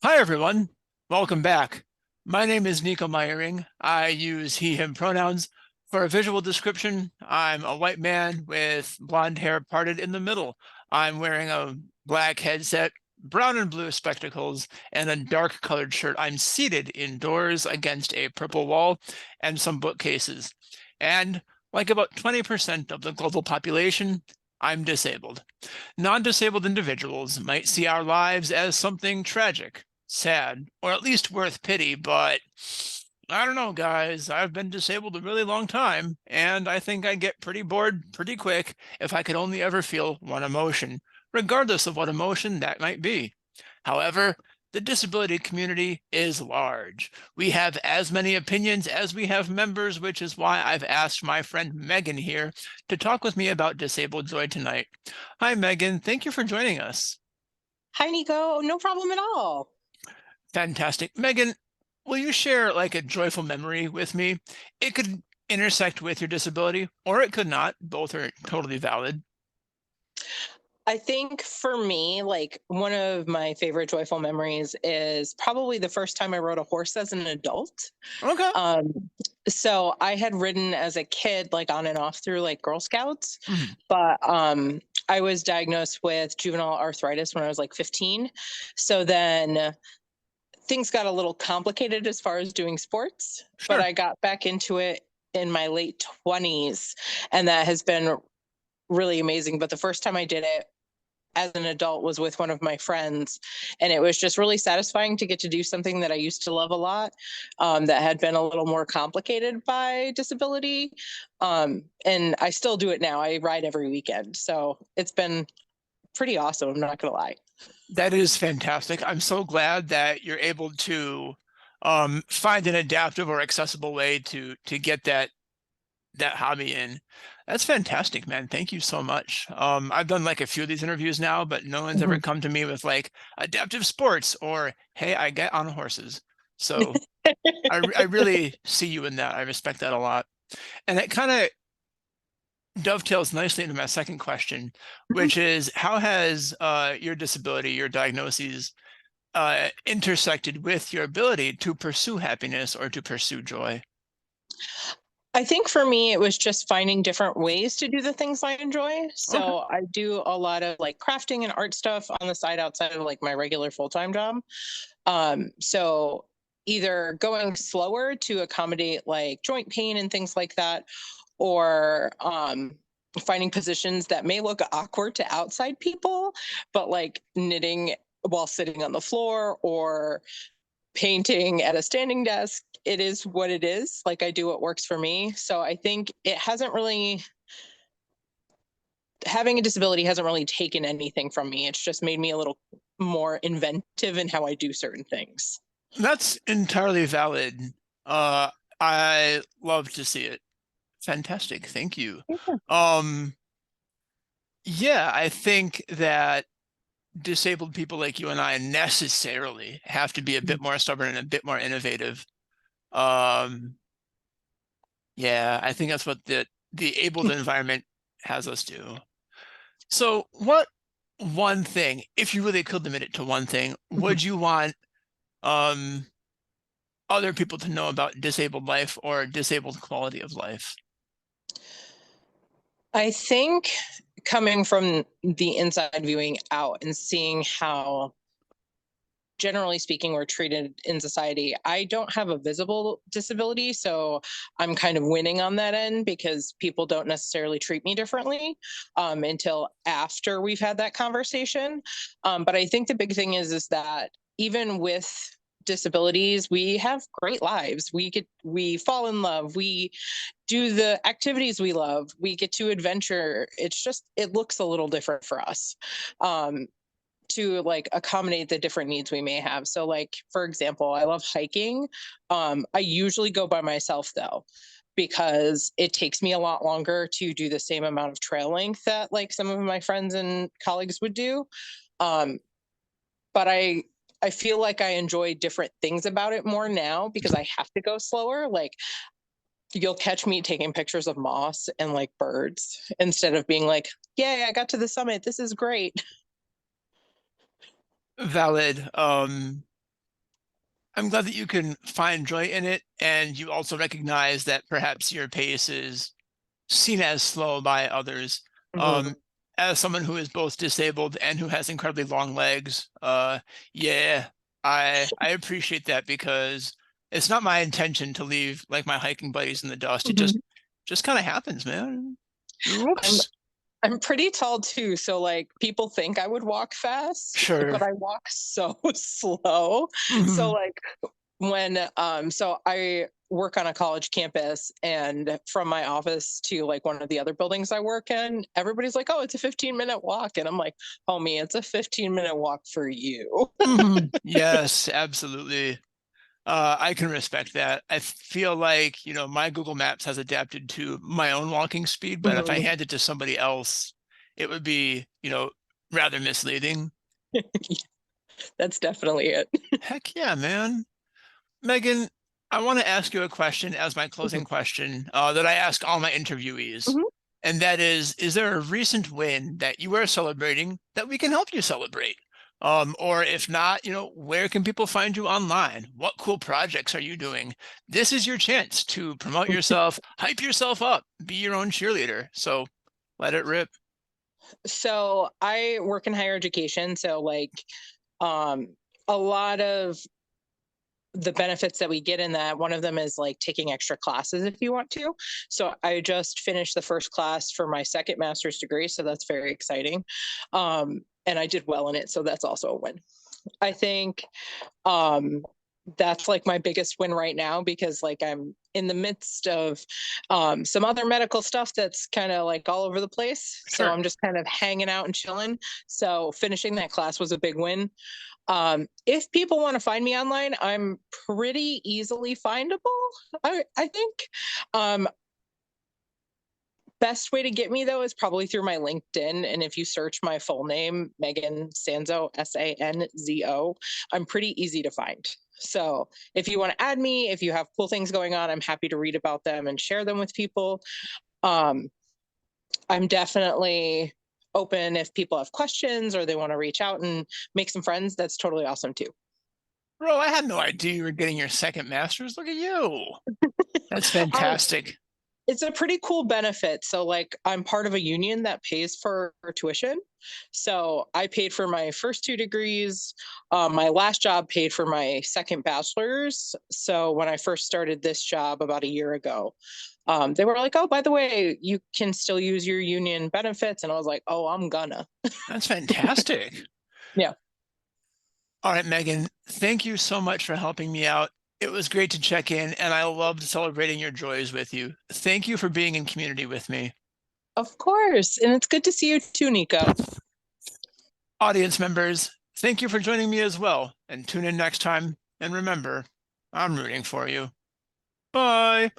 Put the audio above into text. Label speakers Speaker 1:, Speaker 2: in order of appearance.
Speaker 1: Hi, everyone. Welcome back. My name is Nico Meyering. I use he, him pronouns. For a visual description, I'm a white man with blonde hair parted in the middle. I'm wearing a black headset, brown and blue spectacles, and a dark colored shirt. I'm seated indoors against a purple wall and some bookcases. And like about 20% of the global population, I'm disabled. Non-disabled individuals might see our lives as something tragic, sad, or at least worth pity, but I don't know, guys. I've been disabled a really long time, and I think I'd get pretty bored pretty quick if I could only ever feel one emotion, regardless of what emotion that might be. However, the disability community is large. We have as many opinions as we have members, which is why I've asked my friend Megan here to talk with me about disabled joy tonight. Hi, Megan. Thank you for joining us.
Speaker 2: Hi, Nico. No problem at all.
Speaker 1: Fantastic. Megan, will you share like a joyful memory with me? It could intersect with your disability, or it could not. Both are totally valid.
Speaker 2: I think for me, like one of my favorite joyful memories is probably the first time I rode a horse as an adult.
Speaker 1: Okay.
Speaker 2: Um, so I had ridden as a kid, like on and off through like Girl Scouts,
Speaker 1: Mhm.
Speaker 2: but I was diagnosed with juvenile arthritis when I was like 15. So then things got a little complicated as far as doing sports, but
Speaker 1: Sure.
Speaker 2: I got back into it in my late 20s, and that has been really amazing. But the first time I did it as an adult was with one of my friends, and it was just really satisfying to get to do something that I used to love a lot, that had been a little more complicated by disability. And I still do it now. I ride every weekend, so it's been pretty awesome, I'm not gonna lie.
Speaker 1: That is fantastic. I'm so glad that you're able to find an adaptive or accessible way to get that hobby in. That's fantastic, man. Thank you so much. I've done like a few of these interviews now, but no one's ever
Speaker 2: Mhm.
Speaker 1: come to me with like adaptive sports or, hey, I get on horses. So I really see you in that. I respect that a lot. And it kind of dovetails nicely into my second question, which is how has your disability, your diagnoses, intersected with your ability to pursue happiness or to pursue joy?
Speaker 2: I think for me, it was just finding different ways to do the things I enjoy.
Speaker 1: Okay.
Speaker 2: So I do a lot of like crafting and art stuff on the side outside of like my regular full-time job. So either going slower to accommodate like joint pain and things like that, or finding positions that may look awkward to outside people, but like knitting while sitting on the floor or painting at a standing desk. It is what it is. Like I do what works for me. So I think it hasn't really, having a disability hasn't really taken anything from me. It's just made me a little more inventive in how I do certain things.
Speaker 1: That's entirely valid. Uh, I love to see it. Fantastic. Thank you. Um, yeah, I think that disabled people like you and I necessarily have to be a bit more stubborn and a bit more innovative. Um, yeah, I think that's what the abled environment has us do. So, what one thing, if you really could limit it to one thing, would you want um other people to know about disabled life or disabled quality of life?
Speaker 2: I think coming from the inside viewing out and seeing how, generally speaking, we're treated in society. I don't have a visible disability, so I'm kind of winning on that end because people don't necessarily treat me differently until after we've had that conversation. But I think the big thing is that even with disabilities, we have great lives. We fall in love, we do the activities we love, we get to adventure. It's just, it looks a little different for us, to like accommodate the different needs we may have. So like for example, I love hiking. I usually go by myself though, because it takes me a lot longer to do the same amount of trail length that like some of my friends and colleagues would do. um, but I feel like I enjoy different things about it more now because I have to go slower. Like you'll catch me taking pictures of moss and like birds instead of being like, yay, I got to the summit, this is great.
Speaker 1: Valid. I'm glad that you can find joy in it, and you also recognize that perhaps your pace is seen as slow by others.
Speaker 2: Mhm.
Speaker 1: Um, as someone who is both disabled and who has incredibly long legs, yeah, I appreciate that because it's not my intention to leave like my hiking buddies in the dust. It
Speaker 2: Mhm.
Speaker 1: just kind of happens, man.
Speaker 2: I'm
Speaker 1: Whoops.
Speaker 2: I'm pretty tall too, so like people think I would walk fast, but
Speaker 1: Sure.
Speaker 2: I walk so slow. So
Speaker 1: Mhm.
Speaker 2: like when so I work on a college campus, and from my office to like one of the other buildings I work in, everybody's like, "Oh, it's a 15-minute walk." And I'm like, "Homie, it's a 15-minute walk for you."
Speaker 1: Mhm. Yes, absolutely. I can respect that. I feel like, my Google Maps has adapted to my own walking speed, but if I
Speaker 2: Mhm.
Speaker 1: hand it to somebody else, it would be, rather misleading.
Speaker 2: That's definitely it.
Speaker 1: Heck yeah, man. Megan, I want to ask you a question as my
Speaker 2: Mhm.
Speaker 1: closing question that I ask all my interviewees.
Speaker 2: Mhm.
Speaker 1: And that is there a recent win that you are celebrating that we can help you celebrate? Or if not, where can people find you online? What cool projects are you doing? This is your chance to promote yourself, hype yourself up, be your own cheerleader. So let it rip.
Speaker 2: So I work in higher education, so like um a lot of the benefits that we get in that, one of them is like taking extra classes if you want to. So I just finished the first class for my second master's degree, so that's very exciting. And I did well in it, so that's also a win. I think um that's like my biggest win right now, because like I'm in the midst of some other medical stuff that's kind of like all over the place, so
Speaker 1: Sure.
Speaker 2: I'm just kind of hanging out and chilling. So finishing that class was a big win. If people want to find me online, I'm pretty easily findable. I think. Um, Best way to get me though is probably through my LinkedIn. And if you search my full name, Megan Sanzo, Sanzo, I'm pretty easy to find. So if you want to add me, if you have cool things going on, I'm happy to read about them and share them with people. Um, I'm definitely open if people have questions or they want to reach out and make some friends. That's totally awesome too.
Speaker 1: Bro, I had no idea you were getting your second master's. Look at you. That's
Speaker 2: Oh,
Speaker 1: fantastic.
Speaker 2: it's a pretty cool benefit. So, like, I'm part of a union that pays for tuition. So, I paid for my first two degrees. My last job paid for my second bachelor's. So, when I first started this job about a year ago, they were like, "Oh, by the way, you can still use your union benefits." And I was like, "Oh, I'm gonna."
Speaker 1: That's fantastic.
Speaker 2: Yeah.
Speaker 1: All right, Megan, thank you so much for helping me out. It was great to check in, and I loved celebrating your joys with you. Thank you for being in community with me.
Speaker 2: Of course. And it's good to see you too, Nico.
Speaker 1: Audience members, thank you for joining me as well, and tune in next time. And remember, I'm rooting for you. Bye.